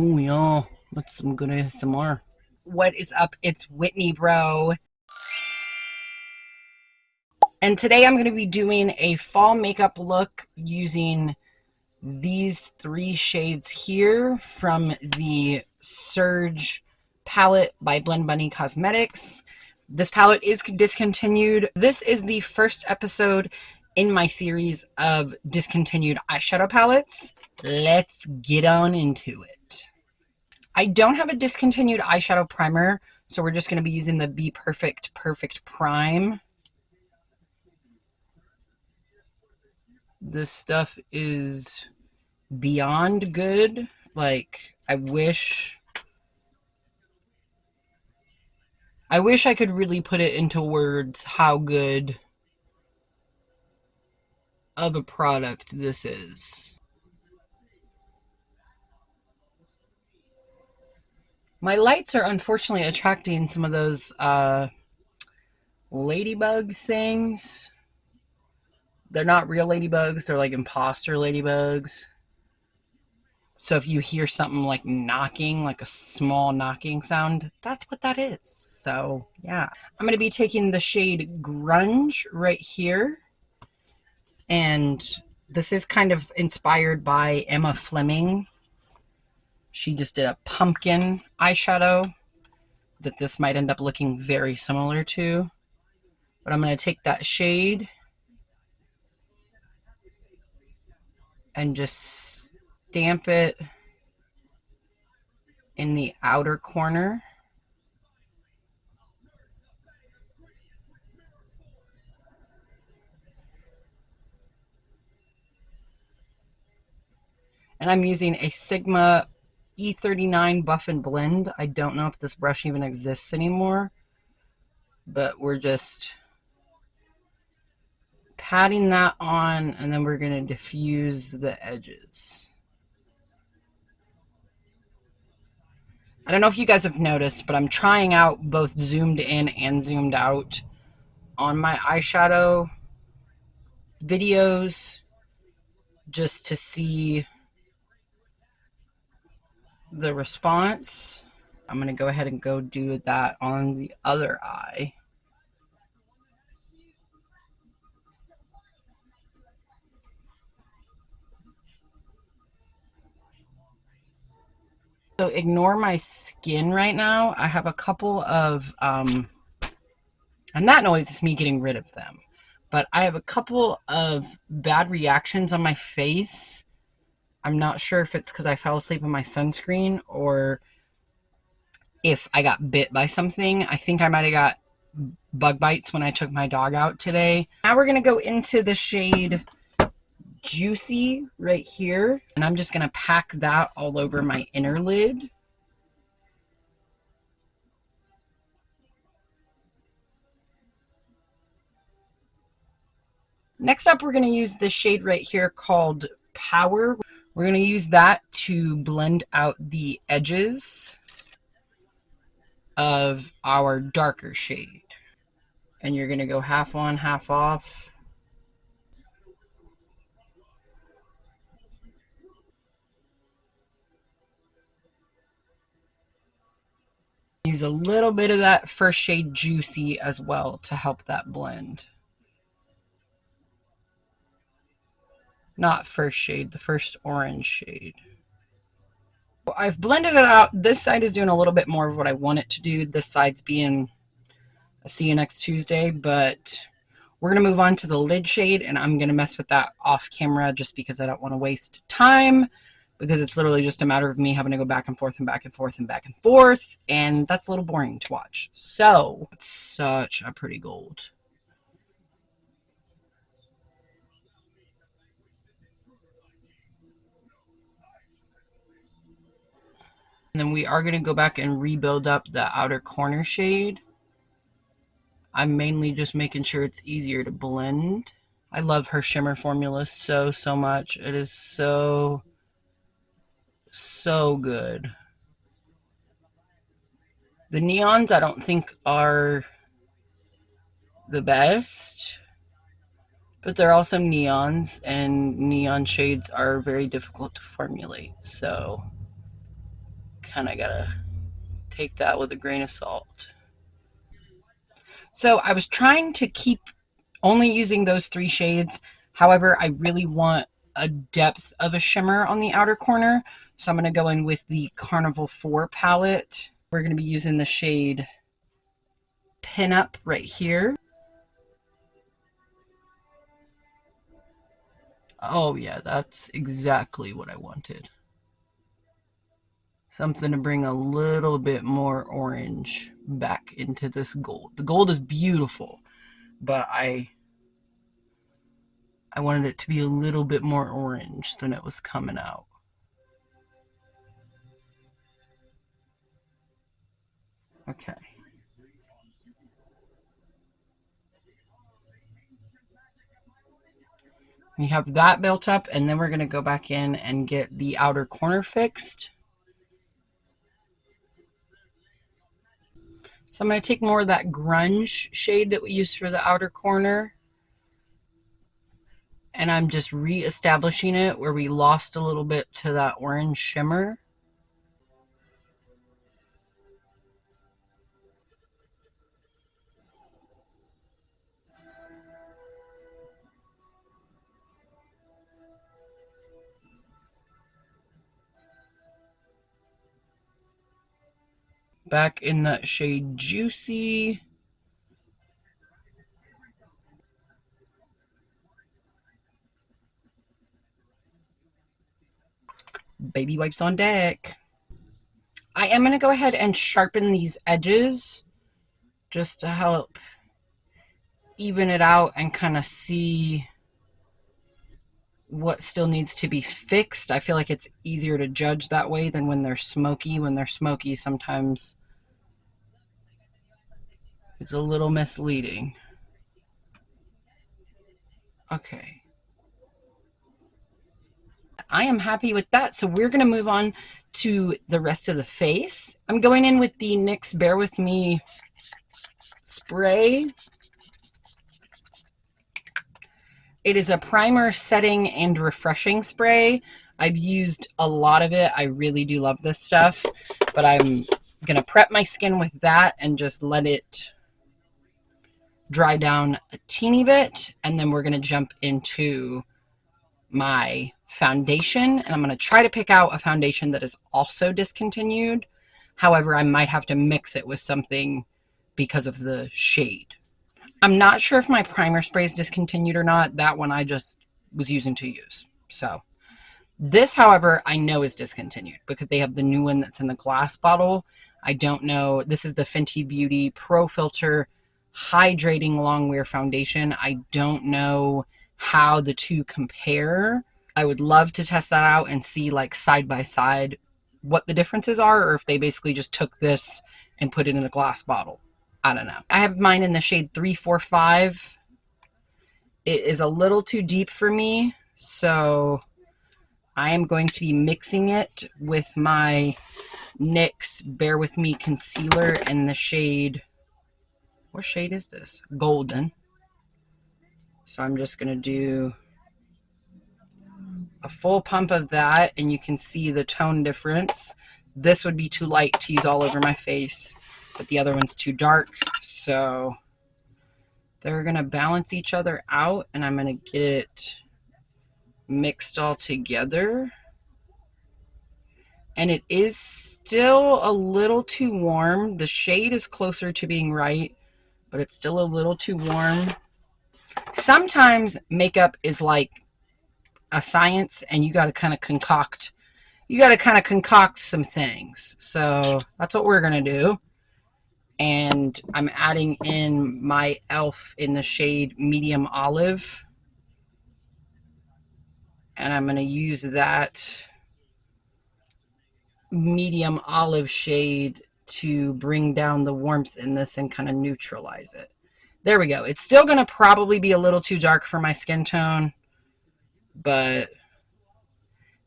Oh yeah, that's some good ASMR. What is up? It's Whitney, bro. And today I'm going to be doing a fall makeup look using these three shades here from the Surge palette by Blend Bunny Cosmetics. This palette is discontinued. This is the first episode in my series of discontinued eyeshadow palettes. Let's get on into it. I don't have a discontinued eyeshadow primer, so we're just going to be using the bperfect Perfect Prime. This stuff is beyond good. Like, I wish I could really put it into words how good of a product this is. My lights are unfortunately attracting some of those ladybug things. They're not real ladybugs, they're like imposter ladybugs. So if you hear something like knocking, like a small knocking sound, that's what that is. So yeah, I'm going to be taking the shade Grunge right here. And this is kind of inspired by Emma Fleming. She just did a pumpkin eyeshadow that this might end up looking very similar to. But I'm going to take that shade and just stamp it in the outer corner. And I'm using a Sigma E39 Buff and Blend. I don't know if this brush even exists anymore, but we're just patting that on, and then we're going to diffuse the edges. I don't know if you guys have noticed, but I'm trying out both zoomed in and zoomed out on my eyeshadow videos just to see the response. I'm going to go ahead and go do that on the other eye. So ignore my skin right now. I have a couple of, and that noise is me getting rid of them. But I have a couple of bad reactions on my face. I'm not sure if it's because I fell asleep in my sunscreen or if I got bit by something. I think I might have got bug bites when I took my dog out today. Now we're going to go into the shade Juicy right here. And I'm just going to pack that all over my inner lid. Next up, we're going to use this shade right here called Power. We're going to use that to blend out the edges of our darker shade. And you're going to go half on, half off. Use a little bit of that first shade Juicy as well to help that blend. Not first shade, the first orange shade. I've blended it out. This side is doing a little bit more of what I want it to do. This side's being a see you next Tuesday, but we're going to move on to the lid shade, and I'm going to mess with that off camera just because I don't want to waste time, because it's literally just a matter of me having to go back and forth and back and forth and back and forth, and that's a little boring to watch. So it's such a pretty gold. And then we are going to go back and rebuild up the outer corner shade. I'm mainly just making sure it's easier to blend. I love her shimmer formula so much. It is so good. The neons I don't think are the best, but they're also neons, and neon shades are very difficult to formulate. So kind of gotta take that with a grain of salt. So I was trying to keep only using those 3 shades. However, I really want a depth of a shimmer on the outer corner. So I'm going to go in with the Carnival 4 palette. We're going to be using the shade Pin Up right here. Oh yeah, that's exactly what I wanted. Something to bring a little bit more orange back into this gold. The gold is beautiful, but I wanted it to be a little bit more orange than it was coming out. Okay. We have that built up, and then we're going to go back in and get the outer corner fixed. So I'm going to take more of that grunge shade that we used for the outer corner, and I'm just re-establishing it where we lost a little bit to that orange shimmer. Back in that shade Juicy. Baby wipes on deck. I am going to go ahead and sharpen these edges just to help even it out and kind of see what still needs to be fixed. I feel like it's easier to judge that way than when they're smoky. When they're smoky, sometimes it's a little misleading. Okay. I am happy with that. So we're going to move on to the rest of the face. I'm going in with the NYX Bear With Me spray. It is a primer, setting, and refreshing spray. I've used a lot of it. I really do love this stuff, but I'm going to prep my skin with that and just let it dry down a teeny bit. And then we're going to jump into my foundation, and I'm going to try to pick out a foundation that is also discontinued. However, I might have to mix it with something because of the shade. I'm not sure if my primer spray is discontinued or not. That one I just was using to use. So this, however, I know is discontinued because they have the new one that's in the glass bottle. I don't know. This is the Fenty Beauty Pro Filter Hydrating Longwear Foundation. I don't know how the two compare. I would love to test that out and see, like, side by side what the differences are, or if they basically just took this and put it in a glass bottle. I don't know. I have mine in the shade 345. It is a little too deep for me, so I am going to be mixing it with my NYX Bear With Me concealer in the shade, what shade is this? Golden. So I'm just going to do a full pump of that, and you can see the tone difference. This would be too light to use all over my face, but the other one's too dark. So they're going to balance each other out, and I'm going to get it mixed all together. And it is still a little too warm. The shade is closer to being right, but it's still a little too warm. Sometimes makeup is like a science, and you got to kind of concoct some things. So that's what we're going to do. And I'm adding in my e.l.f. in the shade Medium Olive. And I'm going to use that medium olive shade to bring down the warmth in this and kind of neutralize it. There we go. It's still going to probably be a little too dark for my skin tone, but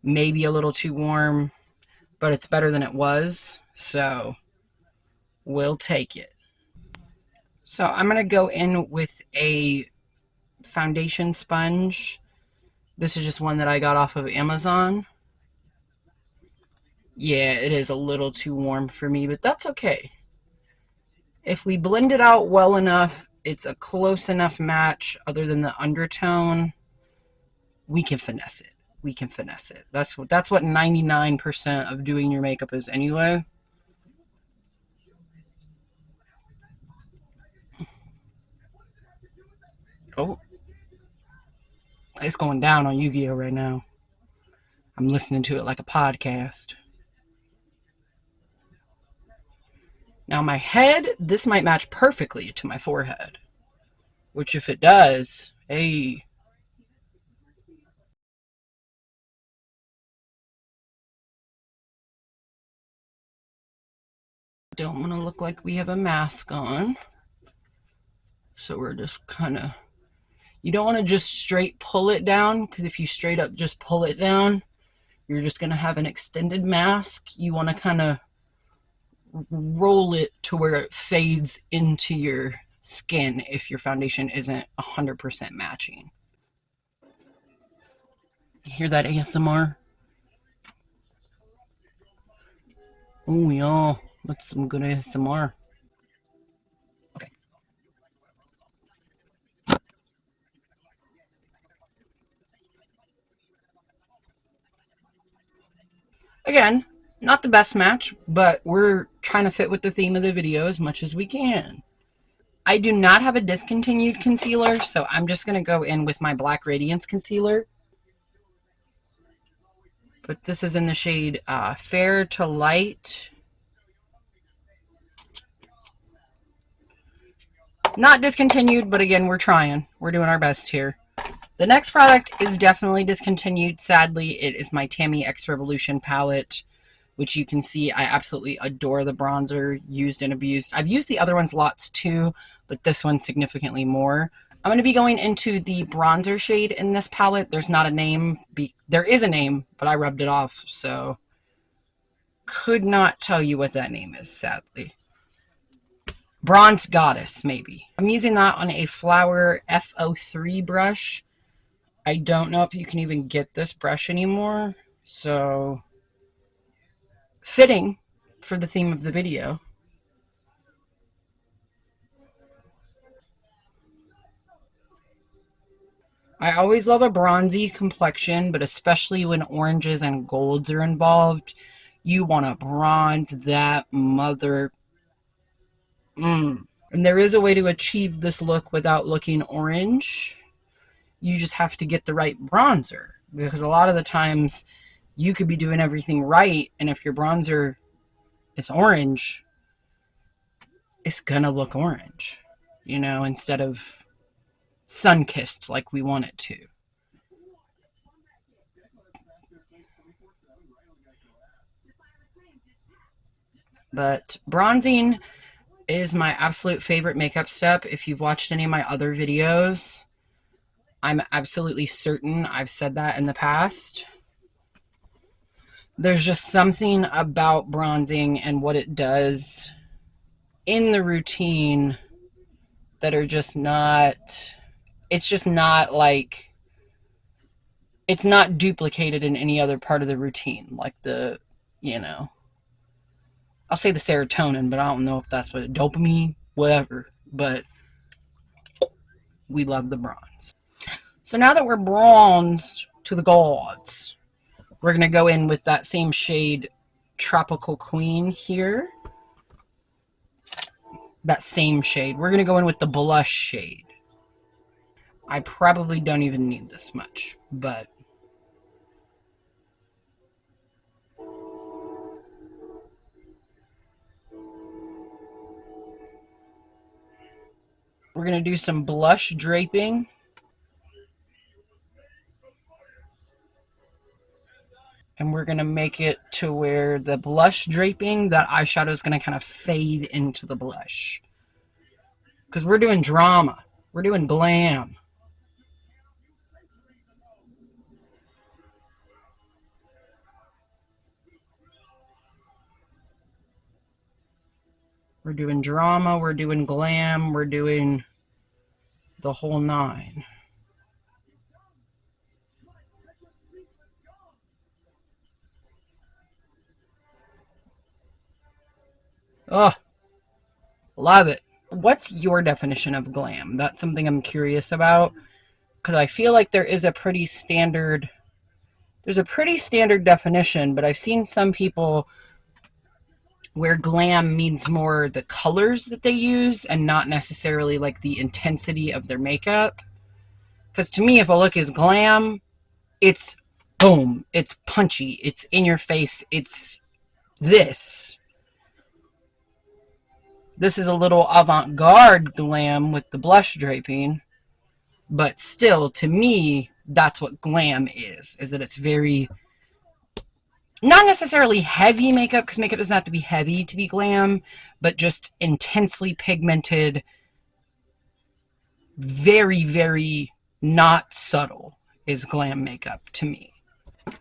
maybe a little too warm, but it's better than it was, so we'll take it. So I'm going to go in with a foundation sponge. This is just one that I got off of Amazon. Yeah, it is a little too warm for me, but that's okay. If we blend it out well enough, it's a close enough match other than the undertone, we can finesse it. We can finesse it. That's what 99% of doing your makeup is anyway. Oh, it's going down on Yu-Gi-Oh right now. I'm listening to it like a podcast. Now my head, this might match perfectly to my forehead. Which if it does, hey, don't want to look like we have a mask on. So we're just kind of, you don't want to just straight pull it down, because if you straight up just pull it down, you're just going to have an extended mask. You want to kind of roll it to where it fades into your skin if your foundation isn't 100% matching. You hear that ASMR? Oh, yeah, that's some good ASMR. Okay. Again, not the best match, but we're trying to fit with the theme of the video as much as we can. I do not have a discontinued concealer, so I'm just going to go in with my Black Radiance concealer. But this is in the shade Fair to Light. Not discontinued, but again, we're trying. We're doing our best here. The next product is definitely discontinued. Sadly, it is my Tammi X Revolution palette, which you can see I absolutely adore the bronzer, used and abused. I've used the other ones lots too, but this one significantly more. I'm going to be going into the bronzer shade in this palette. There's not a name. There is a name, but I rubbed it off, so could not tell you what that name is, sadly. Bronze Goddess, maybe. I'm using that on a Flower F03 brush. I don't know if you can even get this brush anymore, so fitting for the theme of the video. I always love a bronzy complexion, but especially when oranges and golds are involved, you want to bronze that mother. And there is a way to achieve this look without looking orange. You just have to get the right bronzer, because a lot of the times you could be doing everything right, and if your bronzer is orange, it's gonna look orange, instead of sun-kissed like we want it to. But bronzing is my absolute favorite makeup step. If you've watched any of my other videos, I'm absolutely certain I've said that in the past. There's just something about bronzing and what it does in the routine that are just not, it's just not like, it's not duplicated in any other part of the routine. Like I'll say the serotonin, but I don't know if that's what, dopamine, whatever. But we love the bronze. So now that we're bronzed to the gods, we're going to go in with that same shade, Tropical Queen here. That same shade. We're going to go in with the blush shade. I probably don't even need this much, but we're going to do some blush draping. And we're going to make it to where the blush draping, that eyeshadow is going to kind of fade into the blush. Because we're doing drama. We're doing glam. We're doing drama. We're doing glam. We're doing the whole nine. Oh, love it. What's your definition of glam? That's something I'm curious about because I feel like there's a pretty standard definition, but I've seen some people where glam means more the colors that they use and not necessarily like the intensity of their makeup. Because to me, if a look is glam, it's boom, it's punchy, it's in your face, it's this. This is a little avant-garde glam with the blush draping, but still, to me, that's what glam is that it's very, not necessarily heavy makeup, because makeup doesn't have to be heavy to be glam, but just intensely pigmented, very, very not subtle is glam makeup to me.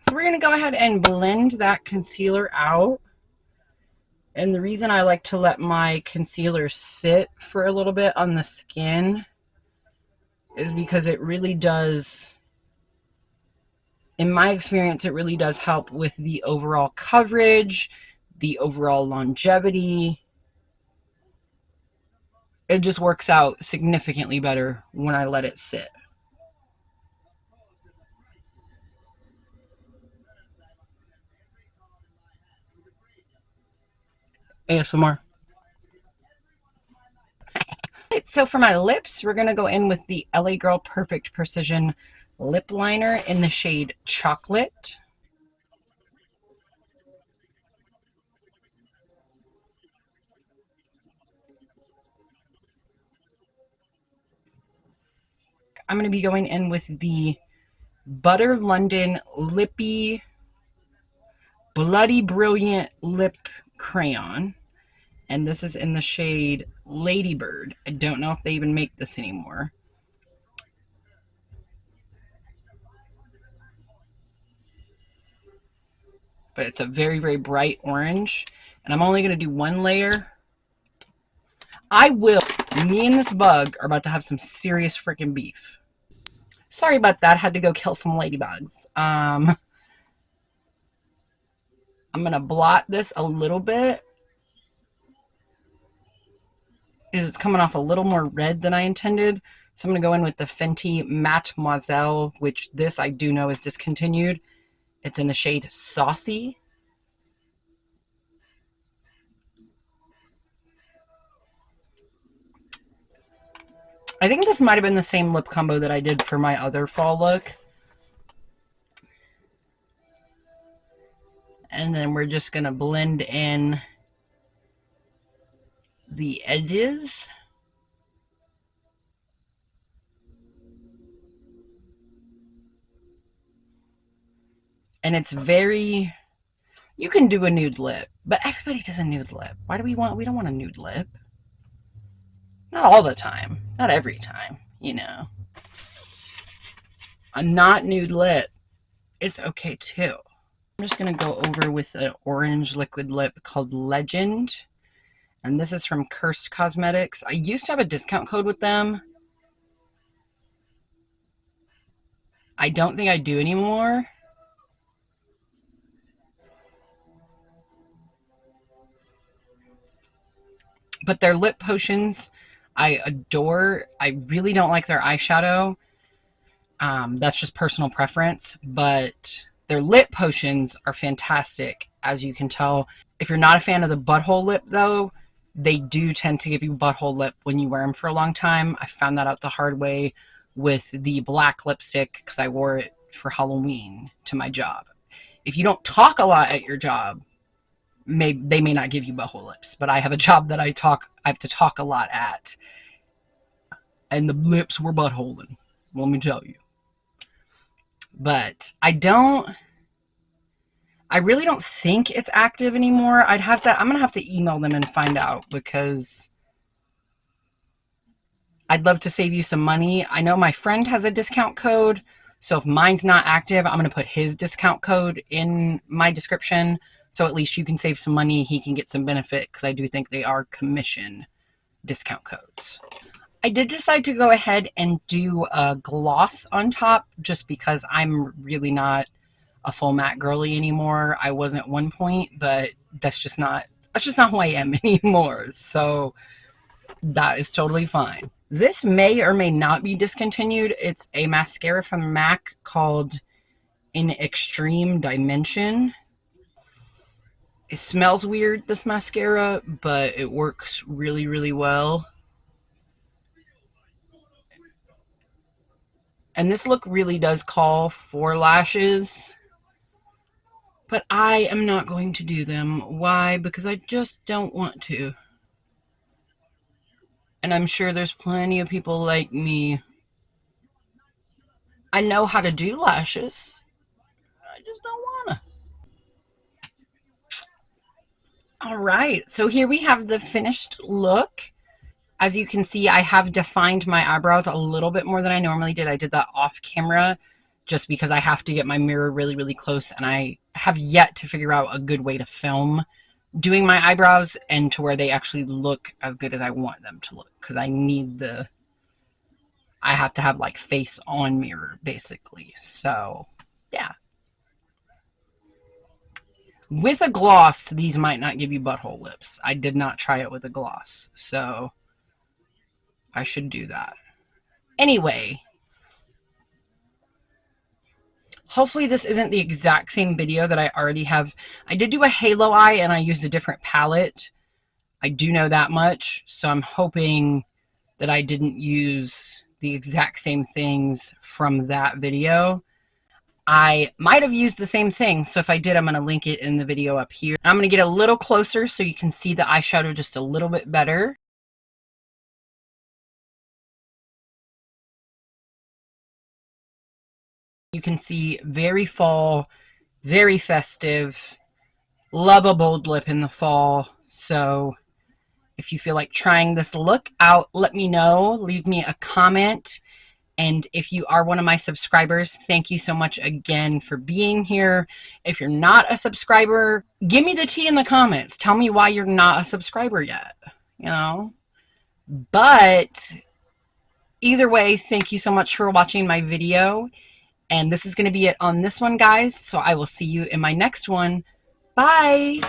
So we're going to go ahead and blend that concealer out. And the reason I like to let my concealer sit for a little bit on the skin is because it really does, in my experience, it really does help with the overall coverage, the overall longevity. It just works out significantly better when I let it sit. ASMR. So for my lips, we're going to go in with the LA Girl Perfect Precision Lip Liner in the shade Chocolate. I'm going to be going in with the Butter London Lippy Bloody Brilliant Lip Crayon. And this is in the shade Ladybird. I don't know if they even make this anymore. But it's a very, very bright orange. And I'm only going to do one layer. Me and this bug are about to have some serious freaking beef. Sorry about that. Had to go kill some ladybugs. I'm going to blot this a little bit. It's coming off a little more red than I intended. So I'm going to go in with the Fenty Mattemoiselle, which this I do know is discontinued. It's in the shade Saucy. I think this might have been the same lip combo that I did for my other fall look. And then we're just going to blend in the edges. And it's very, you can do a nude lip, but everybody does a nude lip. Why do we don't want a nude lip. Not all the time, not every time, you know. A not nude lip is okay too. I'm just going to go over with an orange liquid lip called Legend. And this is from Curst Cosmetics. I used to have a discount code with them. I don't think I do anymore. But their lip potions, I adore. I really don't like their eyeshadow. That's just personal preference. But their lip potions are fantastic, as you can tell. If you're not a fan of the butthole lip, though, they do tend to give you butthole lip when you wear them for a long time. I found that out the hard way with the black lipstick because I wore it for Halloween to my job. If you don't talk a lot at your job, they may not give you butthole lips, but I have a job that I have to talk a lot at, and the lips were buttholing, let me tell you. But I really don't think it's active anymore. I'm gonna have to email them and find out because I'd love to save you some money. I know my friend has a discount code, so if mine's not active, I'm gonna put his discount code in my description. So at least you can save some money. He can get some benefit because I do think they are commission discount codes. I did decide to go ahead and do a gloss on top just because I'm really not a full matte girly anymore. I wasn't at one point, but that's just not That's just not who I am anymore. So that is totally fine. This may or may not be discontinued. It's a mascara from MAC called In Extreme Dimension. It smells weird, this mascara, but it works really, really well. And this look really does call for lashes, but I am not going to do them. Why? Because I just don't want to. And I'm sure there's plenty of people like me. I know how to do lashes. I just don't want to. All right, so here we have the finished look. As you can see, I have defined my eyebrows a little bit more than I normally did. I did that off camera just because I have to get my mirror really, really close, and I have yet to figure out a good way to film doing my eyebrows and to where they actually look as good as I want them to look, because I have to have like face on mirror basically. So yeah. With a gloss, these might not give you butthole lips. I did not try it with a gloss, so I should do that. Anyway, hopefully this isn't the exact same video that I already have. I did do a halo eye and I used a different palette. I do know that much, so I'm hoping that I didn't use the exact same things from that video. I might have used the same thing, so if I did, I'm going to link it in the video up here. I'm going to get a little closer so you can see the eyeshadow just a little bit better. You can see very fall, very festive. Love a bold lip in the fall, so if you feel like trying this look out, let me know. Leave me a comment. And if you are one of my subscribers, thank you so much again for being here. If you're not a subscriber, give me the tea in the comments. Tell me why you're not a subscriber yet, you know? But either way, thank you so much for watching my video. And this is going to be it on this one, guys. So I will see you in my next one. Bye.